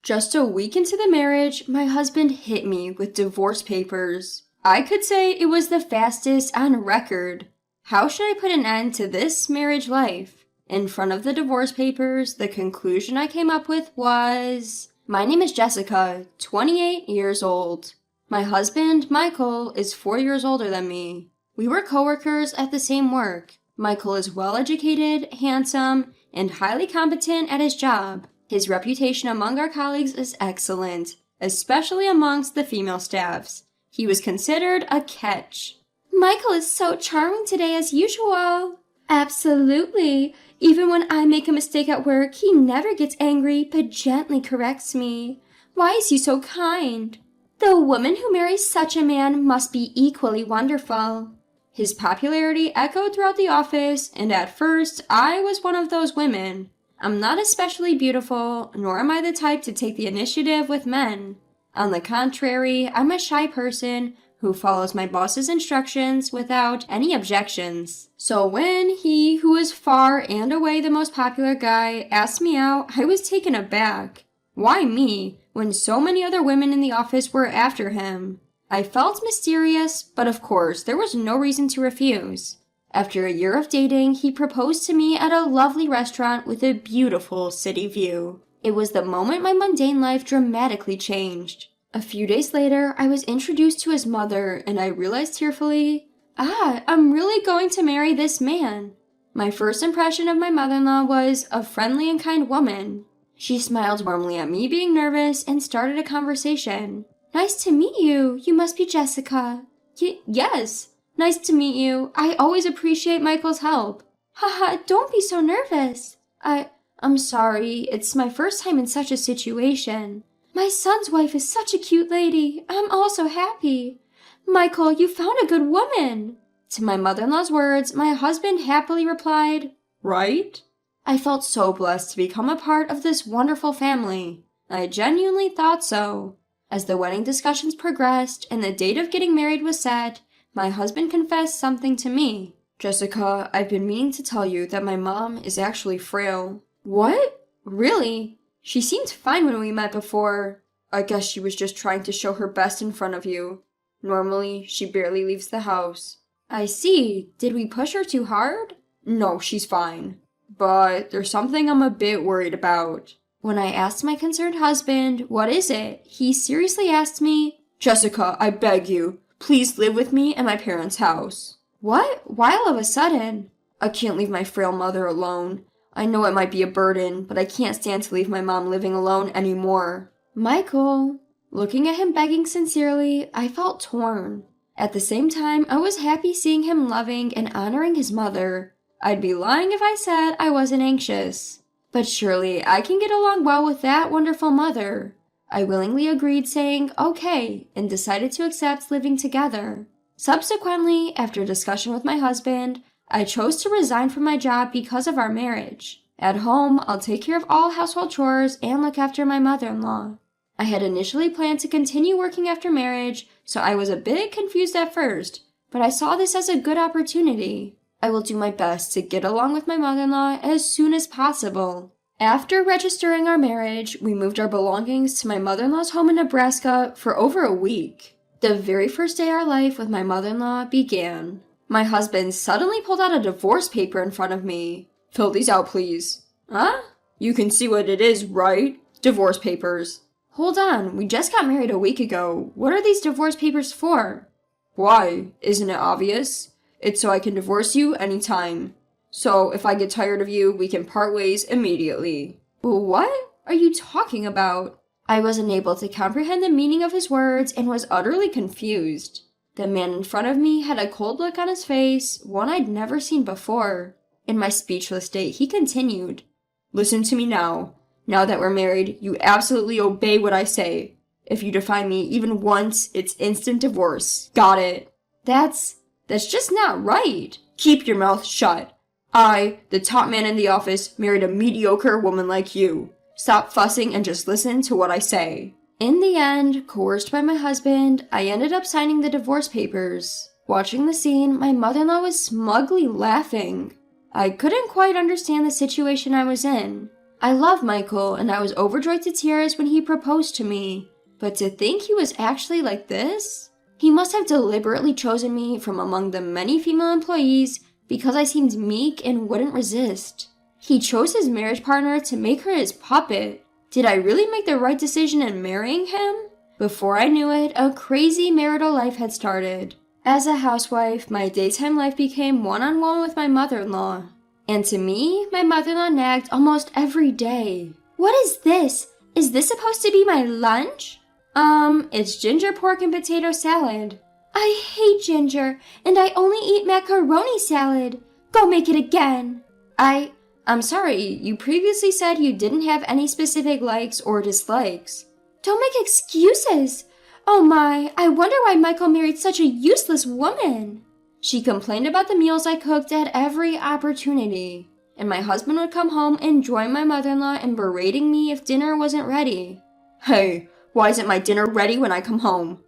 Just a week into the marriage, my husband hit me with divorce papers. I could say it was the fastest on record. How should I put an end to this marriage life? In front of the divorce papers, the conclusion I came up with was, my name is Jessica, 28 years old. My husband, Michael, is 4 years older than me. We were coworkers at the same work. Michael is well-educated, handsome, and highly competent at his job. His reputation among our colleagues is excellent, especially amongst the female staffs. He was considered a catch. Michael is so charming today as usual. Absolutely. Even when I make a mistake at work, he never gets angry, but gently corrects me. Why is he so kind? The woman who marries such a man must be equally wonderful. His popularity echoed throughout the office, and at first, I was one of those women. I'm not especially beautiful, nor am I the type to take the initiative with men. On the contrary, I'm a shy person who follows my boss's instructions without any objections. So when he, who is far and away the most popular guy, asked me out, I was taken aback. Why me, when so many other women in the office were after him? I felt mysterious, but of course, there was no reason to refuse. After a year of dating, he proposed to me at a lovely restaurant with a beautiful city view. It was the moment my mundane life dramatically changed. A few days later, I was introduced to his mother, and I realized tearfully, I'm really going to marry this man. My first impression of my mother-in-law was a friendly and kind woman. She smiled warmly at me being nervous and started a conversation. Nice to meet you. You must be Jessica. Yes. Nice to meet you. I always appreciate Michael's help. Haha, don't be so nervous. I'm sorry. It's my first time in such a situation. My son's wife is such a cute lady. I'm also happy. Michael, you found a good woman. To my mother-in-law's words, my husband happily replied, Right? I felt so blessed to become a part of this wonderful family. I genuinely thought so. As the wedding discussions progressed and the date of getting married was set, my husband confessed something to me. Jessica, I've been meaning to tell you that my mom is actually frail. What? Really? She seemed fine when we met before. I guess she was just trying to show her best in front of you. Normally, she barely leaves the house. I see. Did we push her too hard? No, she's fine. But there's something I'm a bit worried about. When I asked my concerned husband, what is it? He seriously asked me, Jessica, I beg you, please live with me at my parents' house. What? Why all of a sudden? I can't leave my frail mother alone. I know it might be a burden, but I can't stand to leave my mom living alone anymore. Michael. Looking at him begging sincerely, I felt torn. At the same time, I was happy seeing him loving and honoring his mother. I'd be lying if I said I wasn't anxious. But surely I can get along well with that wonderful mother. I willingly agreed, saying okay, and decided to accept living together. Subsequently, after discussion with my husband, I chose to resign from my job because of our marriage. At home, I'll take care of all household chores and look after my mother-in-law. I had initially planned to continue working after marriage, so I was a bit confused at first, but I saw this as a good opportunity. I will do my best to get along with my mother-in-law as soon as possible. After registering our marriage, we moved our belongings to my mother-in-law's home in Nebraska for over a week. The very first day our life with my mother-in-law began. My husband suddenly pulled out a divorce paper in front of me. Fill these out, please. Huh? You can see what it is, right? Divorce papers. Hold on, we just got married a week ago. What are these divorce papers for? Why? Isn't it obvious? It's so I can divorce you anytime. So if I get tired of you, we can part ways immediately. What are you talking about? I was unable to comprehend the meaning of his words and was utterly confused. The man in front of me had a cold look on his face, one I'd never seen before. In my speechless state, he continued, Listen to me now. Now that we're married, you absolutely obey what I say. If you defy me even once, it's instant divorce. Got it? That's just not right. Keep your mouth shut. I, the top man in the office, married a mediocre woman like you. Stop fussing and just listen to what I say. In the end, coerced by my husband, I ended up signing the divorce papers. Watching the scene, my mother-in-law was smugly laughing. I couldn't quite understand the situation I was in. I love Michael, and I was overjoyed to tears when he proposed to me. But to think he was actually like this? He must have deliberately chosen me from among the many female employees because I seemed meek and wouldn't resist. He chose his marriage partner to make her his puppet. Did I really make the right decision in marrying him? Before I knew it, a crazy marital life had started. As a housewife, my daytime life became one-on-one with my mother-in-law. And to me, my mother-in-law nagged almost every day. What is this? Is this supposed to be my lunch? It's ginger pork and potato salad. I hate ginger, and I only eat macaroni salad. Go make it again. I'm sorry, you previously said you didn't have any specific likes or dislikes. Don't make excuses. Oh my, I wonder why Michael married such a useless woman. She complained about the meals I cooked at every opportunity, and my husband would come home and join my mother-in-law in berating me if dinner wasn't ready. Hey, why isn't my dinner ready when I come home?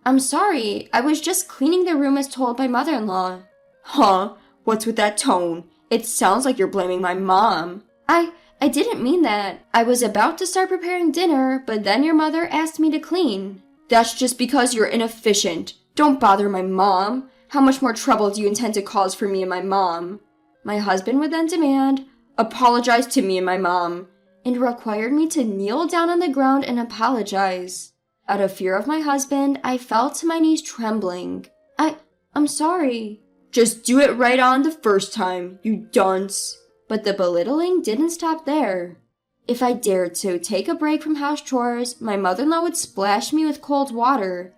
I'm sorry, I was just cleaning the room as told by mother-in-law. Huh? What's with that tone? It sounds like you're blaming my mom. I didn't mean that. I was about to start preparing dinner, but then your mother asked me to clean. That's just because you're inefficient. Don't bother my mom. How much more trouble do you intend to cause for me and my mom? My husband would then demand, apologize to me and my mom, and required me to kneel down on the ground and apologize. Out of fear of my husband, I fell to my knees trembling. I'm sorry. Just do it right on the first time, you dunce. But the belittling didn't stop there. If I dared to take a break from house chores, my mother-in-law would splash me with cold water.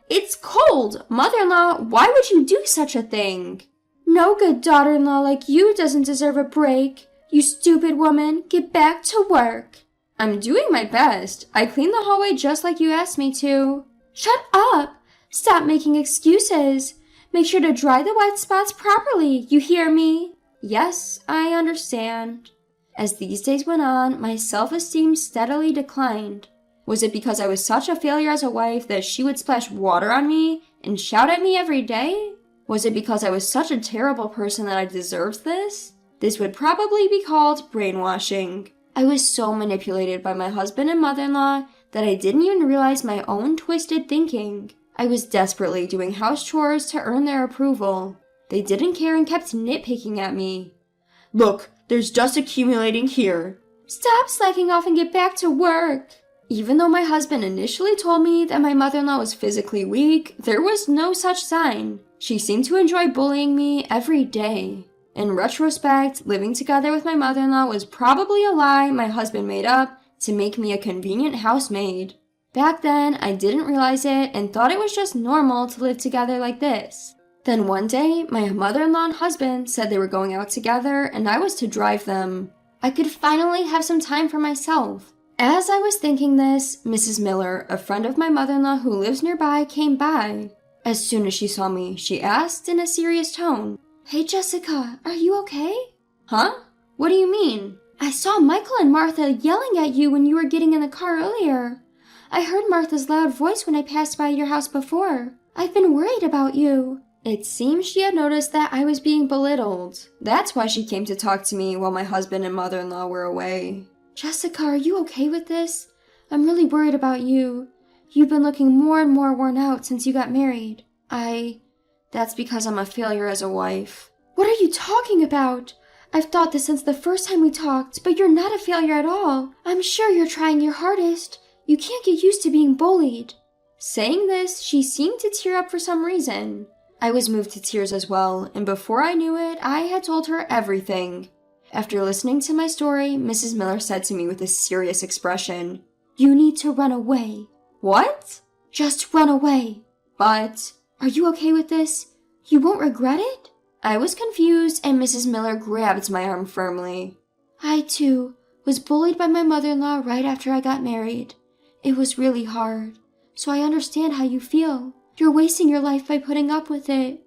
It's cold! Mother-in-law, why would you do such a thing? No good daughter-in-law like you doesn't deserve a break. You stupid woman, get back to work. I'm doing my best. I cleaned the hallway just like you asked me to. Shut up! Stop making excuses. Make sure to dry the wet spots properly, you hear me? Yes, I understand. As these days went on, my self-esteem steadily declined. Was it because I was such a failure as a wife that she would splash water on me and shout at me every day? Was it because I was such a terrible person that I deserved this? This would probably be called brainwashing. I was so manipulated by my husband and mother-in-law that I didn't even realize my own twisted thinking. I was desperately doing house chores to earn their approval. They didn't care and kept nitpicking at me. Look, there's dust accumulating here. Stop slacking off and get back to work. Even though my husband initially told me that my mother-in-law was physically weak, there was no such sign. She seemed to enjoy bullying me every day. In retrospect, living together with my mother-in-law was probably a lie my husband made up to make me a convenient housemaid. Back then, I didn't realize it and thought it was just normal to live together like this. Then one day, my mother-in-law and husband said they were going out together and I was to drive them. I could finally have some time for myself. As I was thinking this, Mrs. Miller, a friend of my mother-in-law who lives nearby, came by. As soon as she saw me, she asked in a serious tone, Hey Jessica, are you okay? Huh? What do you mean? I saw Michael and Martha yelling at you when you were getting in the car earlier. I heard Martha's loud voice when I passed by your house before. I've been worried about you. It seems she had noticed that I was being belittled. That's why she came to talk to me while my husband and mother-in-law were away. Jessica, are you okay with this? I'm really worried about you. You've been looking more and more worn out since you got married. That's because I'm a failure as a wife. What are you talking about? I've thought this since the first time we talked, but you're not a failure at all. I'm sure you're trying your hardest. You can't get used to being bullied. Saying this, she seemed to tear up for some reason. I was moved to tears as well, and before I knew it, I had told her everything. After listening to my story, Mrs. Miller said to me with a serious expression, You need to run away. What? Just run away. But, are you okay with this? You won't regret it? I was confused, and Mrs. Miller grabbed my arm firmly. I, too, was bullied by my mother-in-law right after I got married. It was really hard, so I understand how you feel. You're wasting your life by putting up with it.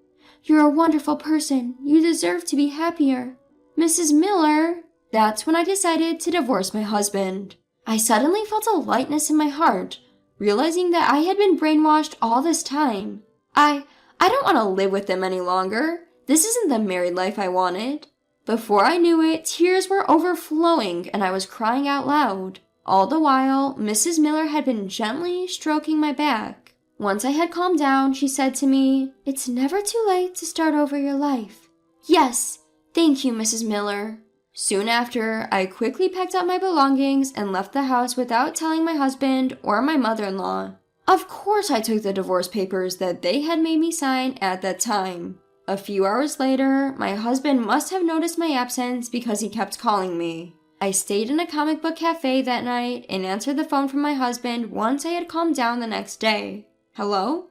You're a wonderful person. You deserve to be happier. Mrs. Miller, that's when I decided to divorce my husband. I suddenly felt a lightness in my heart, realizing that I had been brainwashed all this time. I don't want to live with them any longer. This isn't the married life I wanted. Before I knew it, tears were overflowing and I was crying out loud. All the while, Mrs. Miller had been gently stroking my back. Once I had calmed down, she said to me, "It's never too late to start over your life." Yes, thank you, Mrs. Miller. Soon after, I quickly packed up my belongings and left the house without telling my husband or my mother-in-law. Of course I took the divorce papers that they had made me sign at that time. A few hours later, my husband must have noticed my absence because he kept calling me. I stayed in a comic book cafe that night and answered the phone from my husband once I had calmed down the next day. Hello?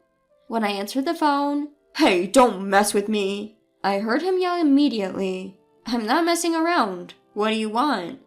When I answered the phone, "Hey, don't mess with me!" I heard him yell immediately. "I'm not messing around. What do you want?"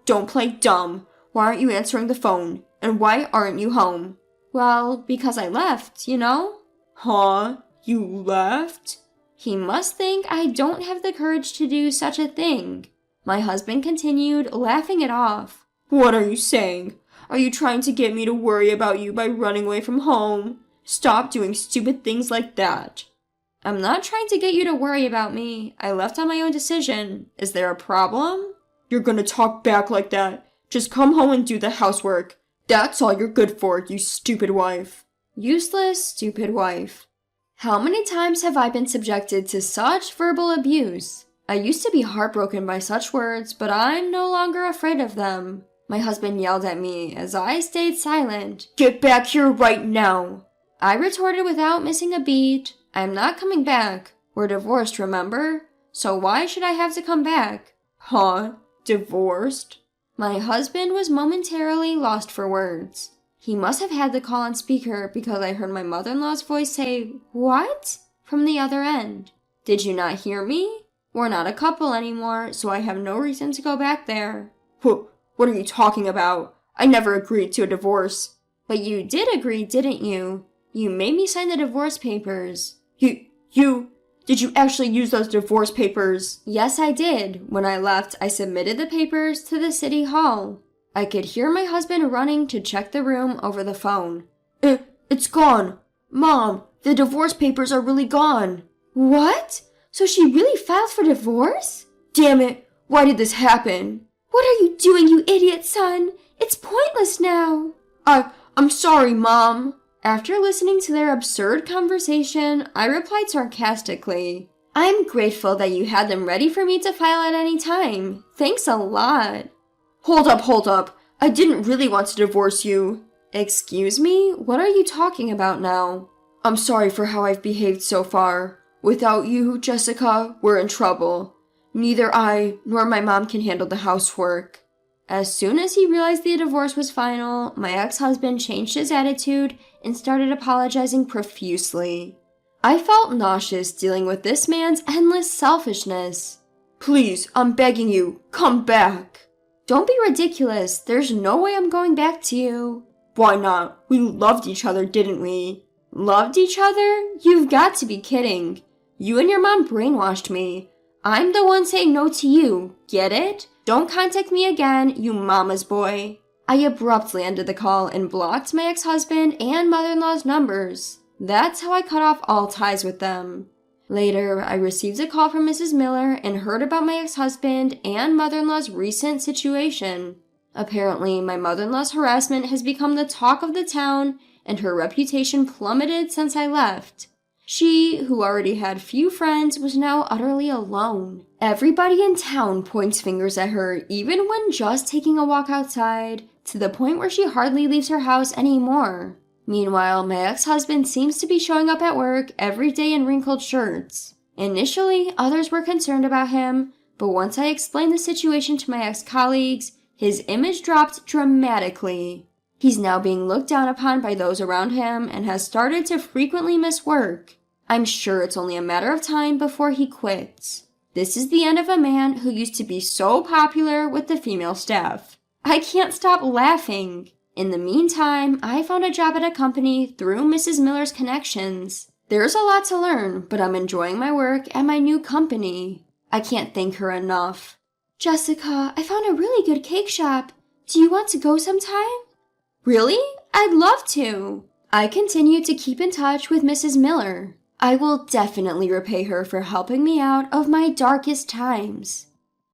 "Don't play dumb. Why aren't you answering the phone? And why aren't you home?" "Well, because I left, you know." "Huh? You left?" He must think I don't have the courage to do such a thing. My husband continued, laughing it off. "What are you saying? Are you trying to get me to worry about you by running away from home? Stop doing stupid things like that." "I'm not trying to get you to worry about me. I left on my own decision. Is there a problem?" "You're gonna talk back like that. Just come home and do the housework. That's all you're good for, you stupid wife." Useless, stupid wife. How many times have I been subjected to such verbal abuse? I used to be heartbroken by such words, but I'm no longer afraid of them. My husband yelled at me as I stayed silent. "Get back here right now!" I retorted without missing a beat. "I'm not coming back. We're divorced, remember? So why should I have to come back?" "Huh? Divorced?" My husband was momentarily lost for words. He must have had the call on speaker because I heard my mother-in-law's voice say, "What?" from the other end. "Did you not hear me? We're not a couple anymore, so I have no reason to go back there." What are you talking about? I never agreed to a divorce." "But you did agree, didn't you? You made me sign the divorce papers." Did you actually use those divorce papers?" "Yes, I did. When I left, I submitted the papers to the city hall." I could hear my husband running to check the room over the phone. It's gone. Mom, the divorce papers are really gone." "What? So she really filed for divorce?" "Damn it, why did this happen?" "What are you doing, you idiot son? It's pointless now." I'm sorry, Mom." After listening to their absurd conversation, I replied sarcastically, "I'm grateful that you had them ready for me to file at any time. Thanks a lot." Hold up. I didn't really want to divorce you." "Excuse me? What are you talking about now?" "I'm sorry for how I've behaved so far. Without you, Jessica, we're in trouble. Neither I nor my mom can handle the housework." As soon as he realized the divorce was final, my ex-husband changed his attitude and started apologizing profusely. I felt nauseous dealing with this man's endless selfishness. "Please, I'm begging you, come back." "Don't be ridiculous. There's no way I'm going back to you." "Why not? We loved each other, didn't we?" "Loved each other? You've got to be kidding. You and your mom brainwashed me. I'm the one saying no to you. Get it? Don't contact me again, you mama's boy." I abruptly ended the call and blocked my ex-husband and mother-in-law's numbers. That's how I cut off all ties with them. Later, I received a call from Mrs. Miller and heard about my ex-husband and mother-in-law's recent situation. Apparently, my mother-in-law's harassment has become the talk of the town, and her reputation plummeted since I left. She, who already had few friends, was now utterly alone. Everybody in town points fingers at her, even when just taking a walk outside, to the point where she hardly leaves her house anymore. Meanwhile, my ex-husband seems to be showing up at work every day in wrinkled shirts. Initially, others were concerned about him, but once I explained the situation to my ex-colleagues, his image dropped dramatically. He's now being looked down upon by those around him and has started to frequently miss work. I'm sure it's only a matter of time before he quits. This is the end of a man who used to be so popular with the female staff. I can't stop laughing. In the meantime, I found a job at a company through Mrs. Miller's connections. There's a lot to learn, but I'm enjoying my work at my new company. I can't thank her enough. "Jessica, I found a really good cake shop. Do you want to go sometime?" "Really? I'd love to." I continue to keep in touch with Mrs. Miller. I will definitely repay her for helping me out of my darkest times.